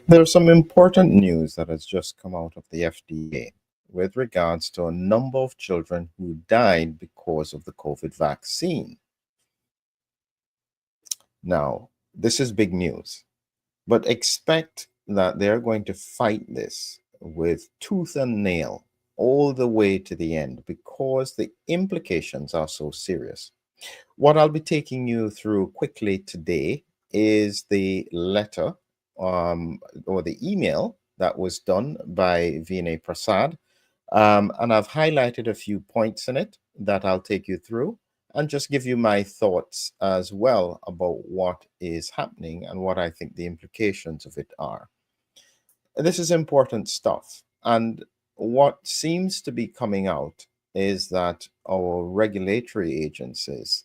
There's some important news that has just come out of the FDA with regards to a number of children who died because of the COVID vaccine. Now, this is big news, but expect that they're going to fight this with tooth and nail all the way to the end because the implications are so serious. What I'll be taking you through quickly today is the letter or the email that was done by Vinay Prasad. And I've highlighted a few points in it that I'll take you through and just give you my thoughts as well about what is happening and what I think the implications of it are. This is important stuff. And what seems to be coming out is that our regulatory agencies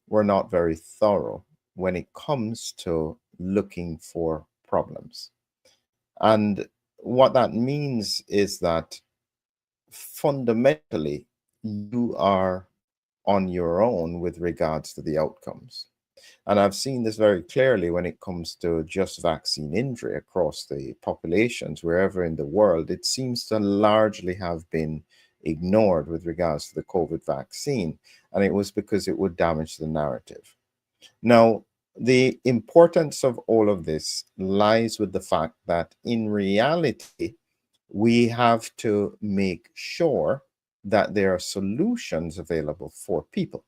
were not very thorough when it comes to looking for problems. And what that means is that fundamentally, you are on your own with regards to the outcomes. And I've seen this very clearly when it comes to just vaccine injury across the populations, wherever in the world. It seems to largely have been ignored with regards to the COVID vaccine. And it was because it would damage the narrative. Now, the importance of all of this lies with the fact that in reality, we have to make sure that there are solutions available for people.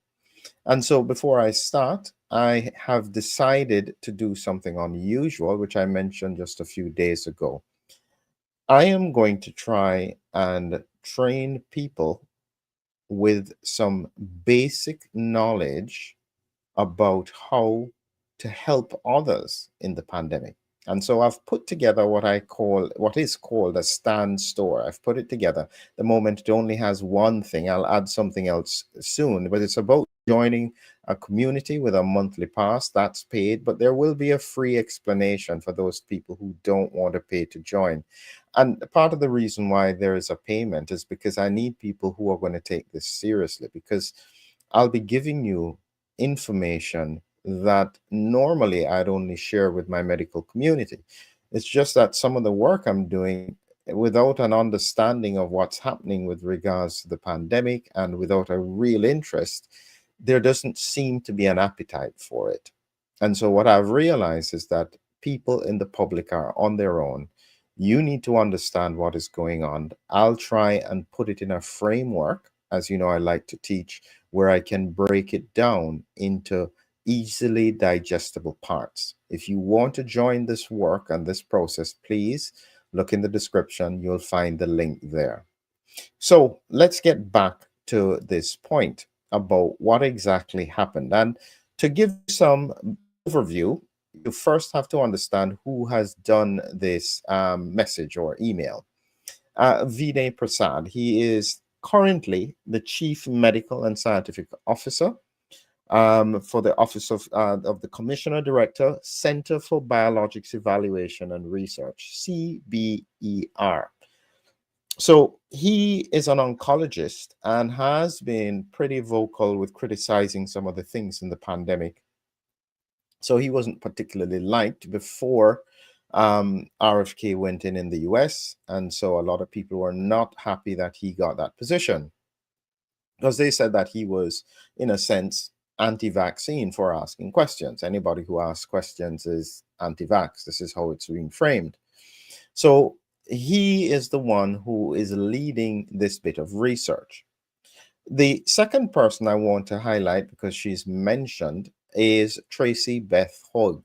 And so before I start, I have decided to do something unusual, which I mentioned just a few days ago. I am going to try and train people with some basic knowledge about how to help others in the pandemic. And so I've put together what is called a stand store. I've put it together. The moment it only has one thing, I'll add something else soon, but it's about joining a community with a monthly pass that's paid, but there will be a free explanation for those people who don't want to pay to join. And part of the reason why there is a payment is because I need people who are going to take this seriously, because I'll be giving you information that normally I'd only share with my medical community. It's just that some of the work I'm doing without an understanding of what's happening with regards to the pandemic and without a real interest, there doesn't seem to be an appetite for it. And so what I've realized is that people in the public are on their own. You need to understand what is going on. I'll try and put it in a framework, as you know, I like to teach, where I can break it down into easily digestible parts. If you want to join this work and this process, please look in the description. You'll find the link there. So let's get back to this point about what exactly happened. And to give some overview, you first have to understand who has done this message or email. Vinay Prasad, he is currently the Chief Medical and Scientific Officer for the Office of the Commissioner Director, Center for Biologics Evaluation and Research, CBER. So he is an oncologist and has been pretty vocal with criticizing some of the things in the pandemic. So he wasn't particularly liked before RFK went in the US. And so a lot of people were not happy that he got that position because they said that he was, in a sense, anti-vaccine for asking questions. Anybody who asks questions is anti-vax. This is how it's being framed. So he is the one who is leading this bit of research. The second person I want to highlight, because she's mentioned, is Tracy Beth Hogg.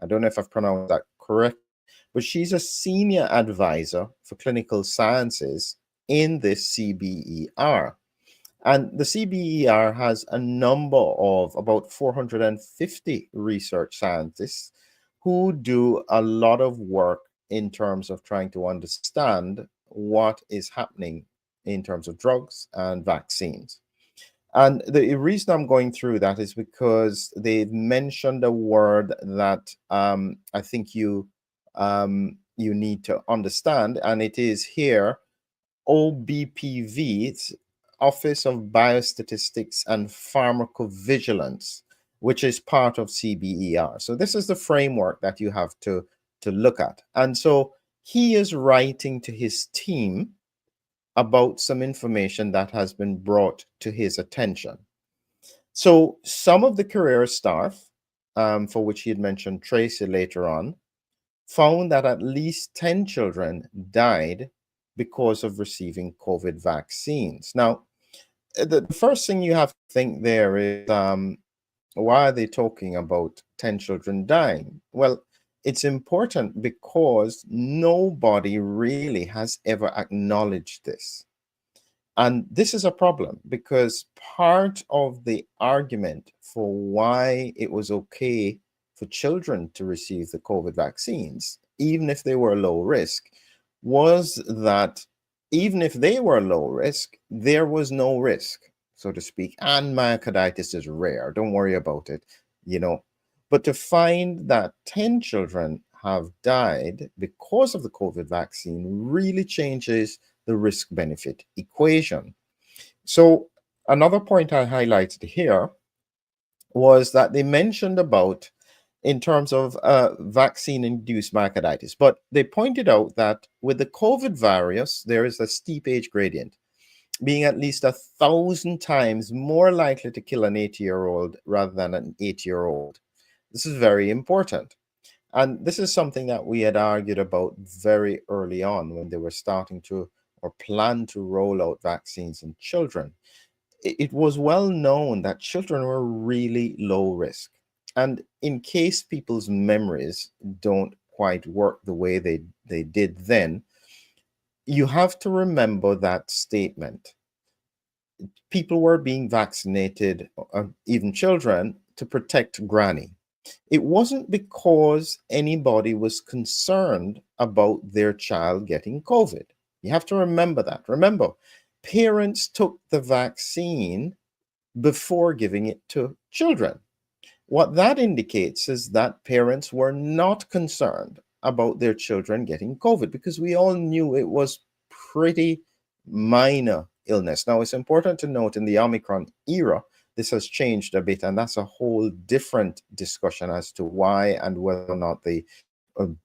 I don't know if I've pronounced that correct, but she's a senior advisor for clinical sciences in this CBER. And the CBER has a number of about 450 research scientists who do a lot of work in terms of trying to understand what is happening in terms of drugs and vaccines. And the reason I'm going through that is because they've mentioned a word that I think you need to understand, and it is here, OBPV. It's Office of Biostatistics and Pharmacovigilance, which is part of CBER. So this is the framework that you have to to look at. And so he is writing to his team about some information that has been brought to his attention. So some of the career staff, for which he had mentioned Tracy later on, found that at least 10 children died because of receiving COVID vaccines. Now, the first thing you have to think there is, why are they talking about 10 children dying? Well, it's important because nobody really has ever acknowledged this. And this is a problem because part of the argument for why it was okay for children to receive the COVID vaccines, even if they were low risk, was that even if they were low risk, there was no risk, so to speak. And myocarditis is rare. Don't worry about it, you know. But to find that 10 children have died because of the COVID vaccine really changes the risk benefit equation. So another point I highlighted here was that they mentioned about in terms of vaccine-induced myocarditis, but they pointed out that with the COVID virus, there is a steep age gradient, being at least 1,000 times more likely to kill an 80-year-old rather than an 8-year-old. This is very important. And this is something that we had argued about very early on when they were starting to or plan to roll out vaccines in children. It was well known that children were really low risk. And in case people's memories don't quite work the way they did then, you have to remember that statement. People were being vaccinated, even children, to protect granny. It wasn't because anybody was concerned about their child getting COVID. You have to remember that. Remember, parents took the vaccine before giving it to children. What that indicates is that parents were not concerned about their children getting COVID because we all knew it was pretty minor illness. Now, it's important to note in the Omicron era, this has changed a bit, and that's a whole different discussion as to why and whether or not the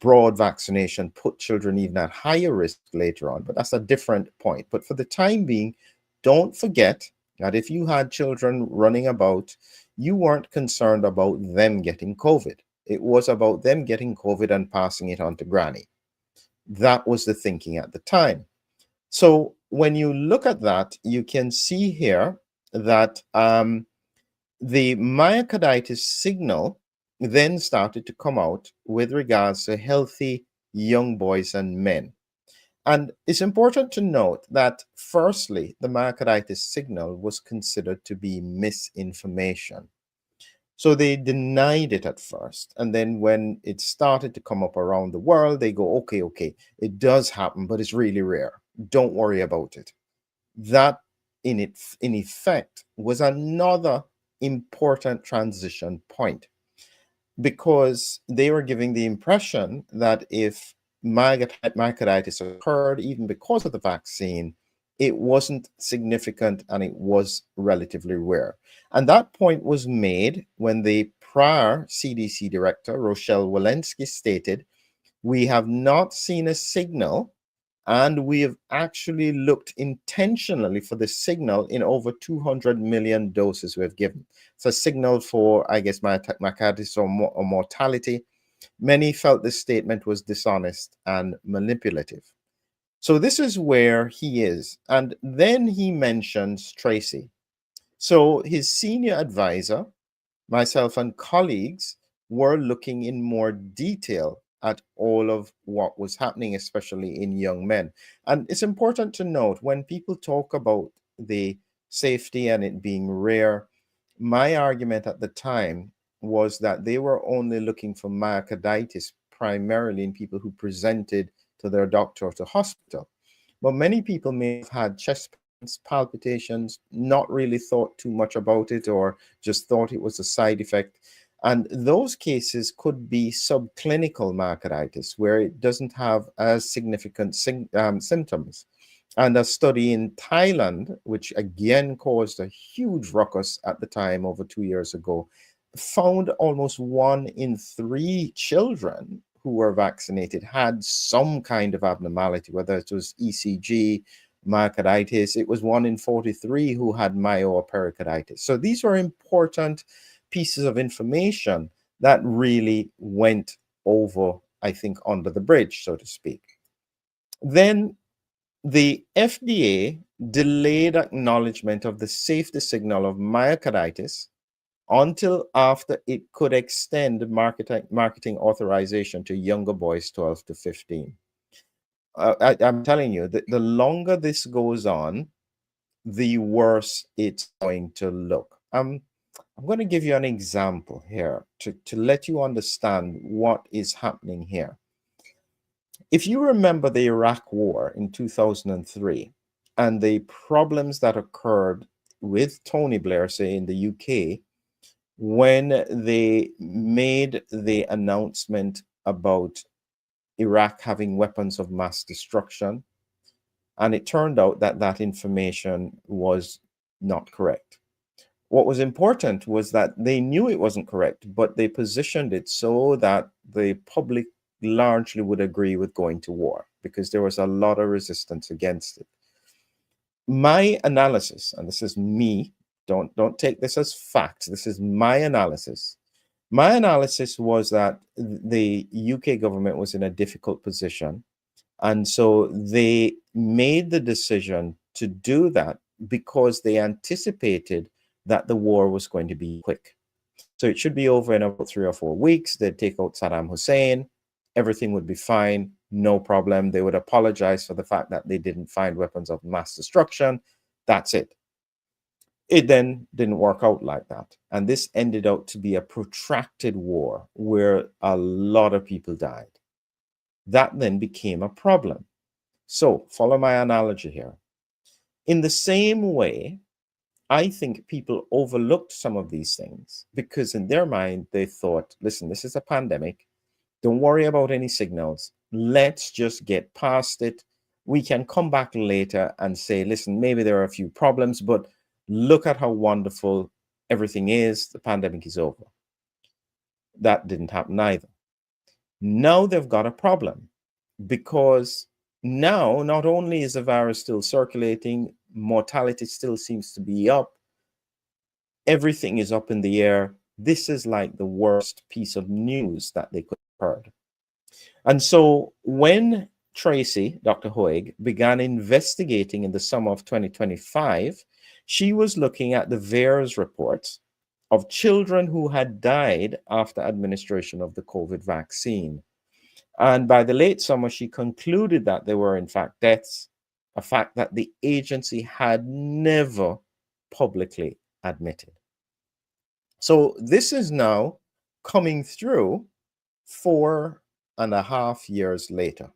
broad vaccination put children even at higher risk later on. But that's a different point. But for the time being, don't forget that if you had children running about, you weren't concerned about them getting COVID. It was about them getting COVID and passing it on to granny. That was the thinking at the time. So when you look at that, you can see here that the myocarditis signal then started to come out with regards to healthy young boys and men. And it's important to note that, firstly, the myocarditis signal was considered to be misinformation. So they denied it at first. And then when it started to come up around the world, they go, okay, it does happen, but it's really rare. Don't worry about it. That, in effect, was another important transition point because they were giving the impression that if myocarditis occurred, even because of the vaccine, it wasn't significant and it was relatively rare. And that point was made when the prior CDC director, Rochelle Walensky, stated, "We have not seen a signal, and we have actually looked intentionally for the signal in over 200 million doses we have given." It's a signal for, I guess, myocarditis or mortality. Many felt this statement was dishonest and manipulative. So this is where he is. And then he mentions Tracy. So his senior advisor, myself and colleagues were looking in more detail at all of what was happening, especially in young men. And it's important to note when people talk about the safety and it being rare, my argument at the time was that they were only looking for myocarditis primarily in people who presented to their doctor or to hospital. But many people may have had chest pains, palpitations, not really thought too much about it, or just thought it was a side effect. And those cases could be subclinical myocarditis, where it doesn't have as significant symptoms. And a study in Thailand, which again caused a huge ruckus at the time over 2 years ago, found almost 1 in 3 children who were vaccinated had some kind of abnormality, whether it was ECG, myocarditis. It was 1 in 43 who had myopericarditis. So these were important pieces of information that really went over, I think, under the bridge, so to speak. Then the FDA delayed acknowledgement of the safety signal of myocarditis until after it could extend marketing authorization to younger boys 12 to 15. I'm telling you, the longer this goes on, the worse it's going to look. I'm going to give you an example here to let you understand what is happening here. If you remember the Iraq War in 2003 and the problems that occurred with Tony Blair, say in the UK, when they made the announcement about Iraq having weapons of mass destruction, and it turned out that that information was not correct. What was important was that they knew it wasn't correct, but they positioned it so that the public largely would agree with going to war because there was a lot of resistance against it. My analysis, and this is me, don't take this as fact, this is my analysis. My analysis was that the UK government was in a difficult position, and so they made the decision to do that because they anticipated that the war was going to be quick. So it should be over in about 3 or 4 weeks. They'd take out Saddam Hussein. Everything would be fine. No problem. They would apologize for the fact that they didn't find weapons of mass destruction. That's it. It then didn't work out like that. And this ended up to be a protracted war where a lot of people died. That then became a problem. So follow my analogy here. In the same way, I think people overlooked some of these things because in their mind, they thought, listen, this is a pandemic. Don't worry about any signals. Let's just get past it. We can come back later and say, listen, maybe there are a few problems, but look at how wonderful everything is. The pandemic is over. That didn't happen either. Now they've got a problem because now not only is the virus still circulating, mortality still seems to be up. Everything is up in the air. This is like the worst piece of news that they could have heard. And so when Tracy, Dr. Hoig, began investigating in the summer of 2025, she was looking at the VAERS reports of children who had died after administration of the COVID vaccine. And by the late summer, she concluded that there were, in fact, deaths, a fact that the agency had never publicly admitted. So this is now coming through 4.5 years later.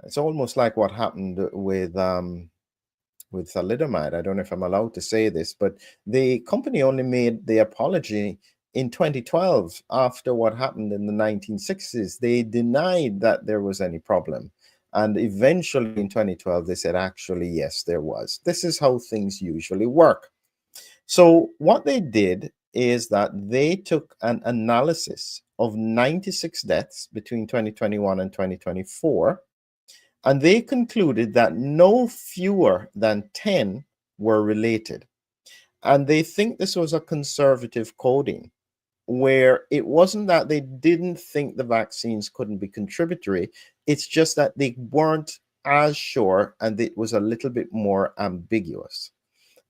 It's almost like what happened with thalidomide. I don't know if I'm allowed to say this, but the company only made the apology in 2012 after what happened in the 1960s. They denied that there was any problem. And eventually in 2012, they said, actually, yes, there was. This is how things usually work. So what they did is that they took an analysis of 96 deaths between 2021 and 2024, and they concluded that no fewer than 10 were related. And they think this was a conservative coding, where it wasn't that they didn't think the vaccines couldn't be contributory, it's just that they weren't as sure and it was a little bit more ambiguous.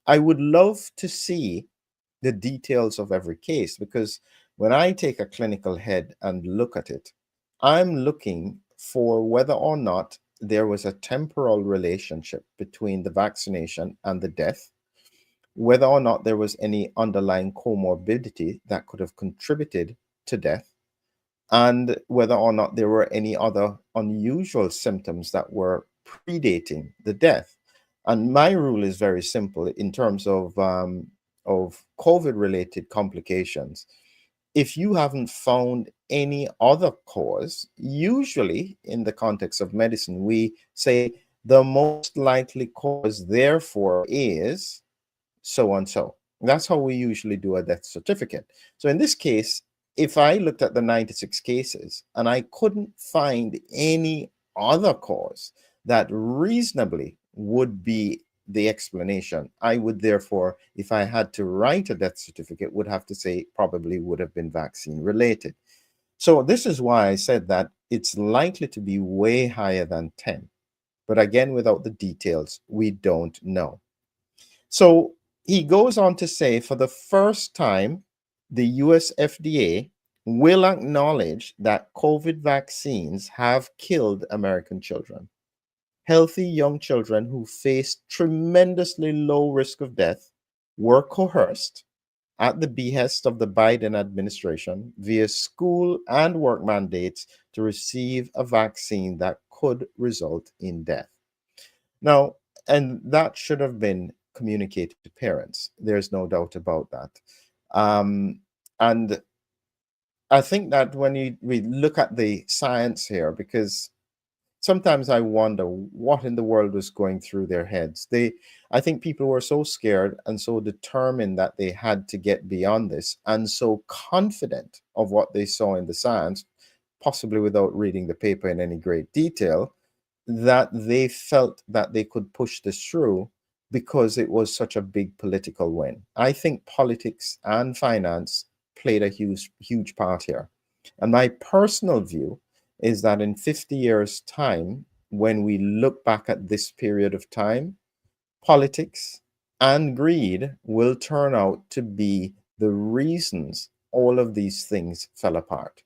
I would love to see the details of every case, because when I take a clinical head and look at it, I'm looking for whether or not there was a temporal relationship between the vaccination and the death, whether or not there was any underlying comorbidity that could have contributed to death, and whether or not there were any other unusual symptoms that were predating the death. And my rule is very simple in terms of COVID-related complications. If you haven't found any other cause, usually in the context of medicine, we say the most likely cause, therefore, is so and so. That's how we usually do a death certificate. So in this case, if I looked at the 96 cases and I couldn't find any other cause that reasonably would be the explanation, I would therefore, if I had to write a death certificate, would have to say probably would have been vaccine related. So this is why I said that it's likely to be way higher than 10. But again, without the details, we don't know. So he goes on to say, for the first time, the US FDA will acknowledge that COVID vaccines have killed American children. Healthy young children who faced tremendously low risk of death were coerced at the behest of the Biden administration via school and work mandates to receive a vaccine that could result in death. Now, and that should have been communicated to parents. There's no doubt about that. And I think that when we look at the science here, because sometimes I wonder what in the world was going through their heads. I think people were so scared and so determined that they had to get beyond this, and so confident of what they saw in the science, possibly without reading the paper in any great detail, that they felt that they could push this through because it was such a big political win. I think politics and finance played a huge part here. And my personal view is that in 50 years' time, when we look back at this period of time, politics and greed will turn out to be the reasons all of these things fell apart.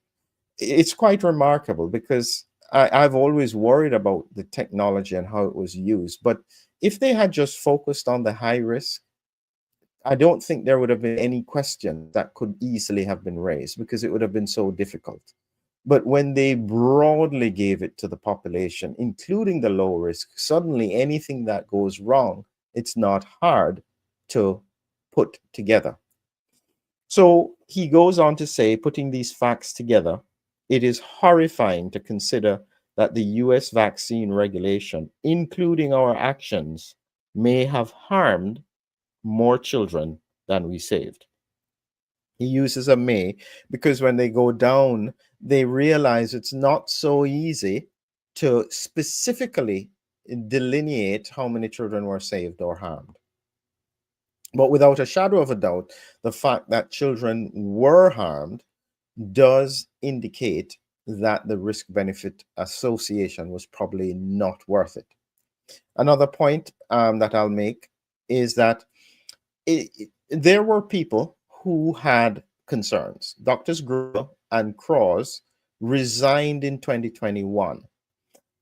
It's quite remarkable because I've always worried about the technology and how it was used. But if they had just focused on the high risk, I don't think there would have been any questions that could easily have been raised because it would have been so difficult. But when they broadly gave it to the population, including the low risk, suddenly anything that goes wrong, it's not hard to put together. So he goes on to say, putting these facts together, it is horrifying to consider that the US vaccine regulation, including our actions, may have harmed more children than we saved. He uses a may because when they go down, they realize it's not so easy to specifically delineate how many children were saved or harmed. But without a shadow of a doubt, the fact that children were harmed does indicate that the risk benefit association was probably not worth it. Another point that I'll make is that there were people who had concerns. Doctors Gruber and Cross resigned in 2021,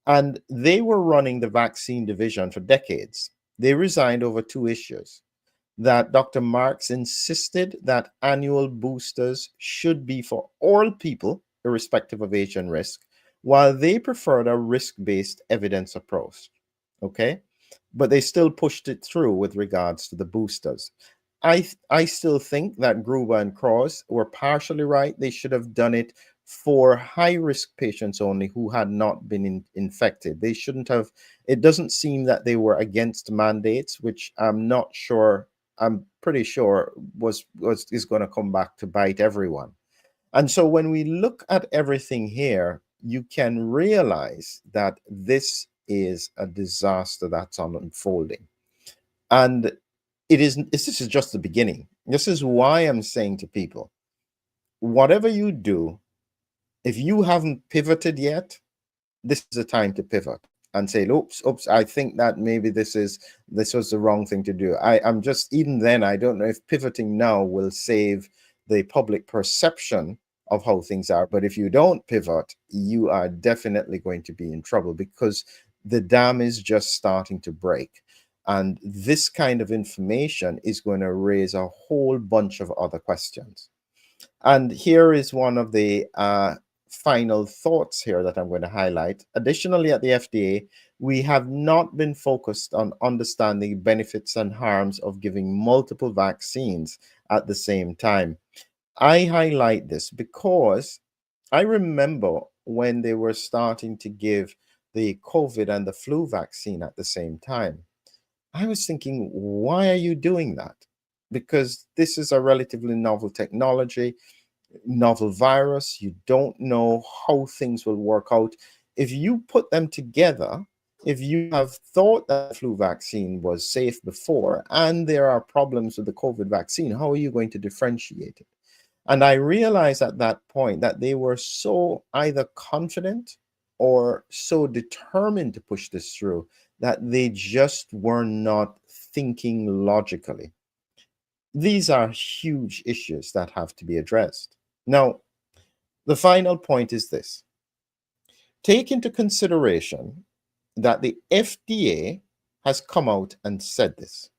and they were running the vaccine division for decades. They resigned over two issues: that Dr. Marks insisted that annual boosters should be for all people, irrespective of age and risk, while they preferred a risk-based evidence approach. Okay? But they still pushed it through with regards to the boosters. I still think that Gruber and Cross were partially right. They should have done it for high-risk patients only who had not been infected. They shouldn't have. It doesn't seem that they were against mandates, which I'm pretty sure is going to come back to bite everyone. And so when we look at everything here, you can realize that this is a disaster that's unfolding. And this is just the beginning. This is why I'm saying to people, whatever you do, if you haven't pivoted yet, this is the time to pivot and say, oops, I think that maybe this was the wrong thing to do. I'm just, even then, I don't know if pivoting now will save the public perception of how things are. But if you don't pivot, you are definitely going to be in trouble because the dam is just starting to break. And this kind of information is going to raise a whole bunch of other questions. And here is one of the final thoughts here that I'm going to highlight. Additionally, at the FDA, we have not been focused on understanding benefits and harms of giving multiple vaccines at the same time. I highlight this because I remember when they were starting to give the COVID and the flu vaccine at the same time. I was thinking, why are you doing that? Because this is a relatively novel technology. novel virus. You don't know how things will work out. If you put them together, if you have thought that the flu vaccine was safe before and there are problems with the COVID vaccine, how are you going to differentiate it? And I realized at that point that they were so either confident or so determined to push this through that they just were not thinking logically. These are huge issues that have to be addressed. Now, the final point is this. Take into consideration that the FDA has come out and said this.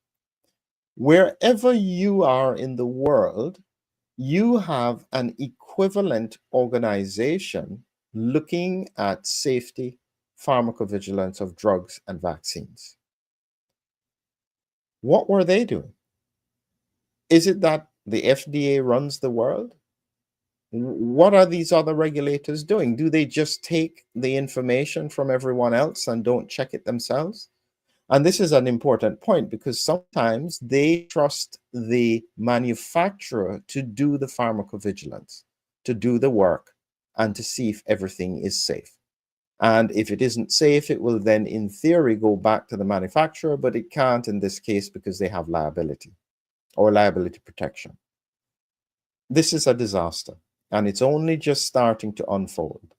Wherever you are in the world, you have an equivalent organization looking at safety, pharmacovigilance of drugs and vaccines. What were they doing? Is it that the FDA runs the world? What are these other regulators doing? Do they just take the information from everyone else and don't check it themselves? And this is an important point because sometimes they trust the manufacturer to do the pharmacovigilance, to do the work, and to see if everything is safe. And if it isn't safe, it will then, in theory, go back to the manufacturer, but it can't in this case because they have liability or liability protection. This is a disaster, and it's only just starting to unfold.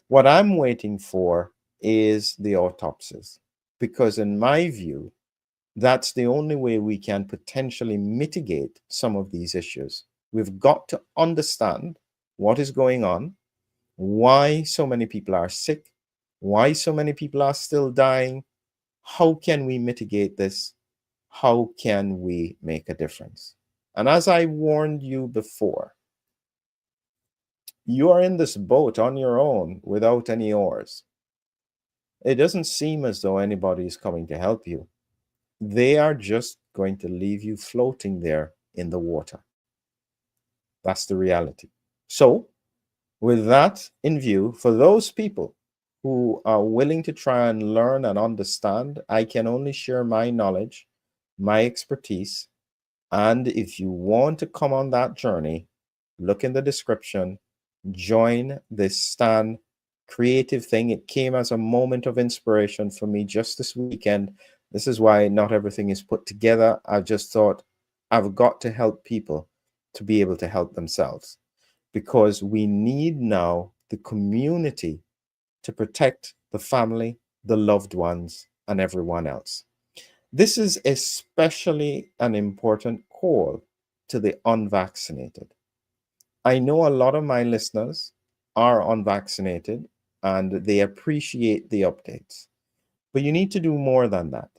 What I'm waiting for is the autopsies, because in my view, that's the only way we can potentially mitigate some of these issues. We've got to understand what is going on, why so many people are sick, why so many people are still dying. How can we mitigate this? How can we make a difference? And as I warned you before, you are in this boat on your own without any oars. It doesn't seem as though anybody is coming to help you. They are just going to leave you floating there in the water. That's the reality. So, with that in view, for those people who are willing to try and learn and understand, I can only share my knowledge, my expertise. And if you want to come on that journey, look in the description, join this Stan creative thing. It came as a moment of inspiration for me just this weekend. This is why not everything is put together. I just thought I've got to help people to be able to help themselves, because we need now the community to protect the family, the loved ones, and everyone else. This is especially an important call to the unvaccinated. I know a lot of my listeners are unvaccinated and they appreciate the updates, but you need to do more than that,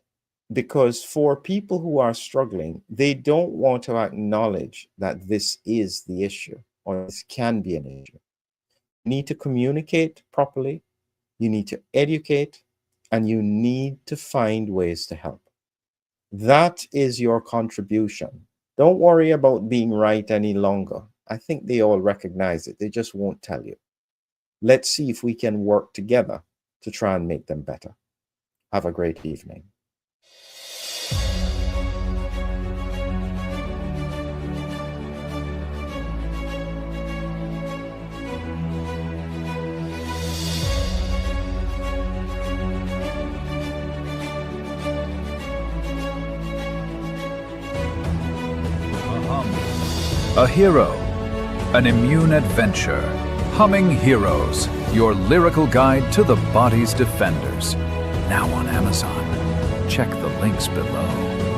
because for people who are struggling, they don't want to acknowledge that this is the issue or this can be an issue. You need to communicate properly, you need to educate, and you need to find ways to help. That is your contribution. Don't worry about being right any longer. I think they all recognize it. They just won't tell you. Let's see if we can work together to try and make them better. Have a great evening. A hero, an immune adventure. Humming Heroes, your lyrical guide to the body's defenders. Now on Amazon. Check the links below.